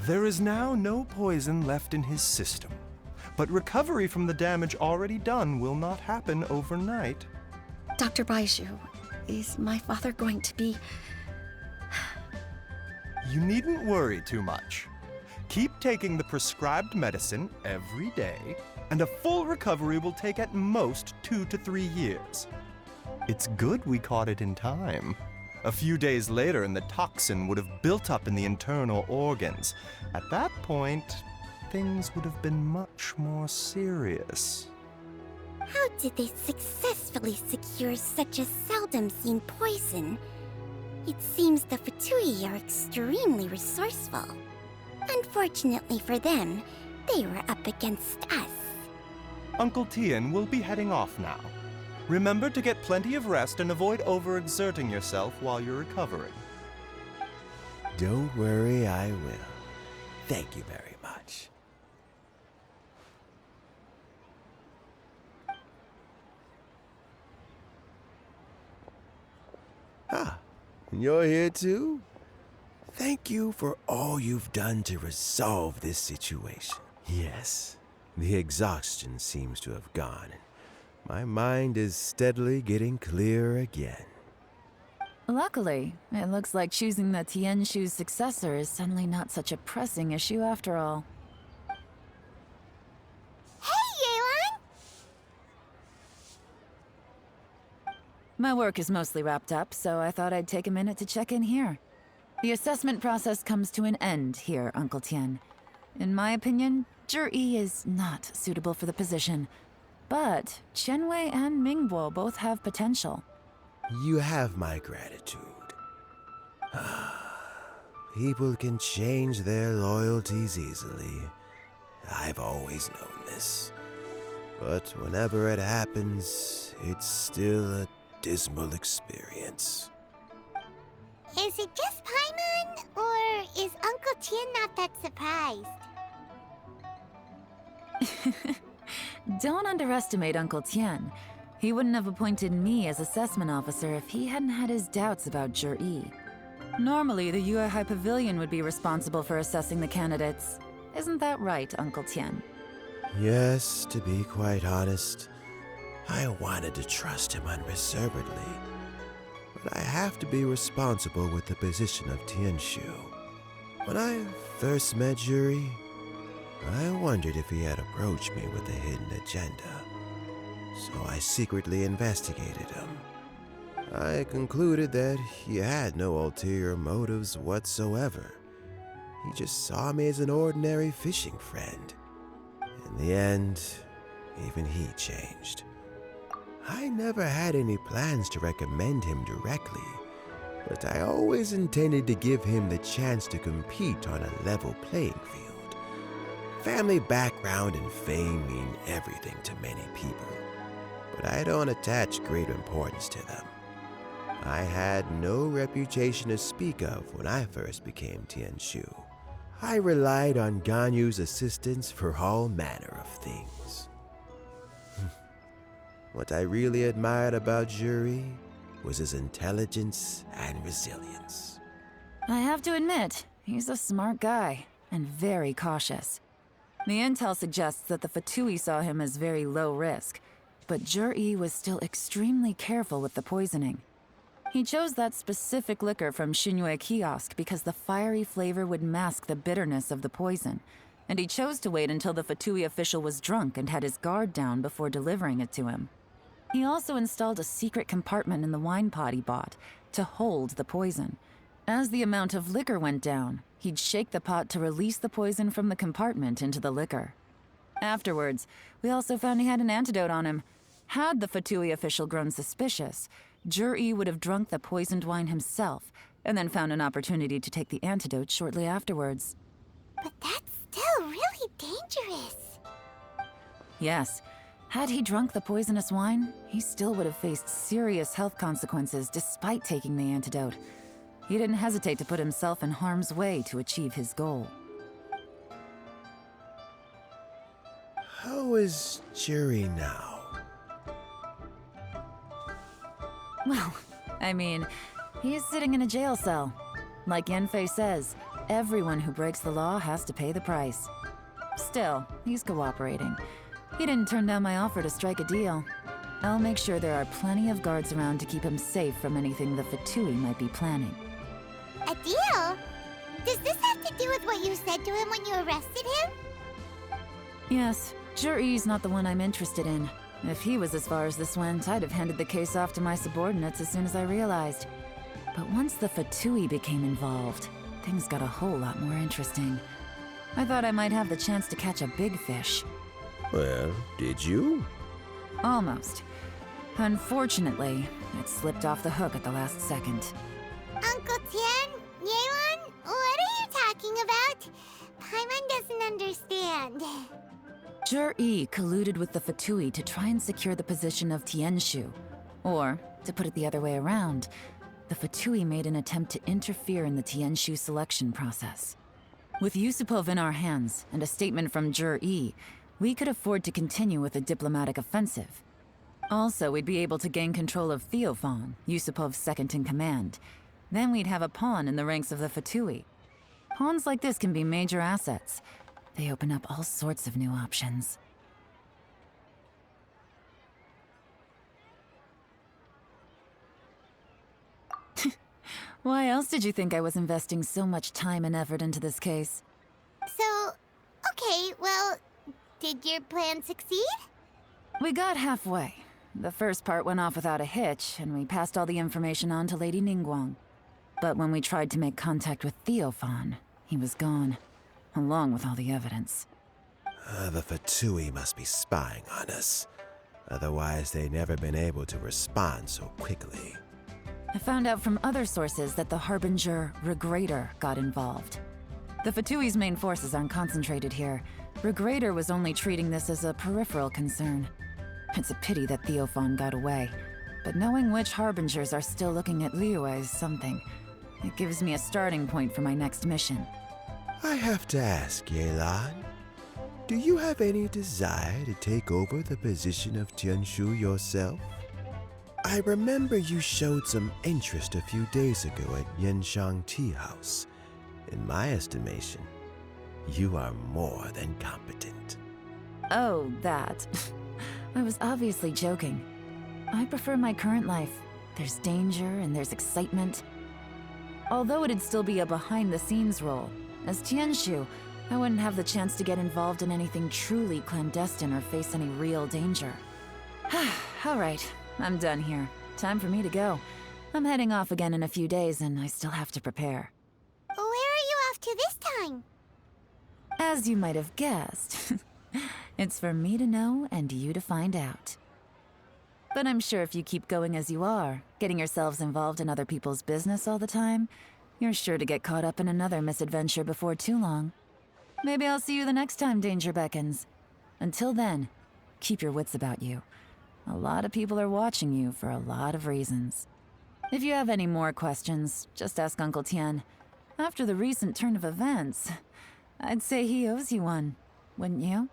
There is now no poison left in his system, but recovery from the damage already done will not happen overnight. Dr. Baizhu, is my father going to be... You needn't worry too much. Keep taking the prescribed medicine every day, and a full recovery will take at most 2 to 3 years. It's good we caught it in time. A few days later, and the toxin would have built up in the internal organs. At that point, things would have been much more serious. How did they successfully secure such a seldom-seen poison? It seems the Fatui are extremely resourceful. Unfortunately for them, they were up against us. Uncle Tian will be heading off now. Remember to get plenty of rest and avoid overexerting yourself while you're recovering. Don't worry, I will. Thank you very much. Ah, you're here too? Thank you for all you've done to resolve this situation. Yes, the exhaustion seems to have gone. My mind is steadily getting clearer again. Luckily, it looks like choosing the Tianshu's successor is suddenly not such a pressing issue after all. Hey, Yelan! My work is mostly wrapped up, so I thought I'd take a minute to check in here. The assessment process comes to an end here, Uncle Tian. In my opinion, Zhi is not suitable for the position. But Qianwei and Mingbo both have potential. You have my gratitude. People can change their loyalties easily. I've always known this. But whenever it happens, it's still a dismal experience. Is it just Paimon, or is Uncle Tian not that surprised? Don't underestimate Uncle Tian. He wouldn't have appointed me as assessment officer if he hadn't had his doubts about Zhi. Normally, the Yuehai Pavilion would be responsible for assessing the candidates. Isn't that right, Uncle Tian? Yes, to be quite honest, I wanted to trust him unreservedly. But I have to be responsible with the position of Tianshu. When I first met Zhi, I wondered if he had approached me with a hidden agenda. So I secretly investigated him. I concluded that he had no ulterior motives whatsoever. He just saw me as an ordinary fishing friend. In the end, even he changed. I never had any plans to recommend him directly, but I always intended to give him the chance to compete on a level playing field. Family background and fame mean everything to many people, but I don't attach great importance to them. I had no reputation to speak of when I first became Tianshu. I relied on Ganyu's assistance for all manner of things. What I really admired about Zhi was his intelligence and resilience. I have to admit, he's a smart guy, and very cautious. The intel suggests that the Fatui saw him as very low risk, but Zhi was still extremely careful with the poisoning. He chose that specific liquor from Xinyue Kiosk because the fiery flavor would mask the bitterness of the poison, and he chose to wait until the Fatui official was drunk and had his guard down before delivering it to him. He also installed a secret compartment in the wine pot he bought to hold the poison. As the amount of liquor went down, he'd shake the pot to release the poison from the compartment into the liquor. Afterwards, we also found he had an antidote on him. Had the Fatui official grown suspicious, Zhi would have drunk the poisoned wine himself, and then found an opportunity to take the antidote shortly afterwards. But that's still really dangerous. Yes. Had he drunk the poisonous wine, he still would have faced serious health consequences despite taking the antidote. He didn't hesitate to put himself in harm's way to achieve his goal. How is Jury now? Well, I mean, he's sitting in a jail cell. Like Yanfei says, everyone who breaks the law has to pay the price. Still, he's cooperating. He didn't turn down my offer to strike a deal. I'll make sure there are plenty of guards around to keep him safe from anything the Fatui might be planning. A deal? Does this have to do with what you said to him when you arrested him? Yes, Juri's not the one I'm interested in. If he was as far as this went, I'd have handed the case off to my subordinates as soon as I realized. But once the Fatui became involved, things got a whole lot more interesting. I thought I might have the chance to catch a big fish. Well, did you? Almost. Unfortunately, it slipped off the hook at the last second. Uncle Tian? Yelan? What are you talking about? Paimon doesn't understand. Jur-E colluded with the Fatui to try and secure the position of Tianshu. Or, to put it the other way around, the Fatui made an attempt to interfere in the Tianshu selection process. With Yusupov in our hands and a statement from Jur-E, we could afford to continue with a diplomatic offensive. Also, we'd be able to gain control of Theophan, Yusupov's second-in-command. Then we'd have a pawn in the ranks of the Fatui. Pawns like this can be major assets. They open up all sorts of new options. Why else did you think I was investing so much time and effort into this case? So, okay, well, did your plan succeed? We got halfway. The first part went off without a hitch, and we passed all the information on to Lady Ningguang. But when we tried to make contact with Theophan, he was gone, along with all the evidence. The Fatui must be spying on us. Otherwise, they'd never been able to respond so quickly. I found out from other sources that the Harbinger Regrator got involved. The Fatui's main forces aren't concentrated here. Regrator was only treating this as a peripheral concern. It's a pity that Theophan got away, but knowing which Harbingers are still looking at Liyue is something. It gives me a starting point for my next mission. I have to ask, Yelan, do you have any desire to take over the position of Tianshu yourself? I remember you showed some interest a few days ago at Yenshang Tea House. In my estimation, you are more than competent. Oh, that. I was obviously joking. I prefer my current life. There's danger and there's excitement. Although it'd still be a behind-the-scenes role, as Tianshu, I wouldn't have the chance to get involved in anything truly clandestine or face any real danger. All right, I'm done here. Time for me to go. I'm heading off again in a few days, and I still have to prepare. Where are you off to this time? As you might have guessed, it's for me to know and you to find out. But I'm sure if you keep going as you are, getting yourselves involved in other people's business all the time, you're sure to get caught up in another misadventure before too long. Maybe I'll see you the next time danger beckons. Until then, keep your wits about you. A lot of people are watching you for a lot of reasons. If you have any more questions, just ask Uncle Tian. After the recent turn of events, I'd say he owes you one, wouldn't you?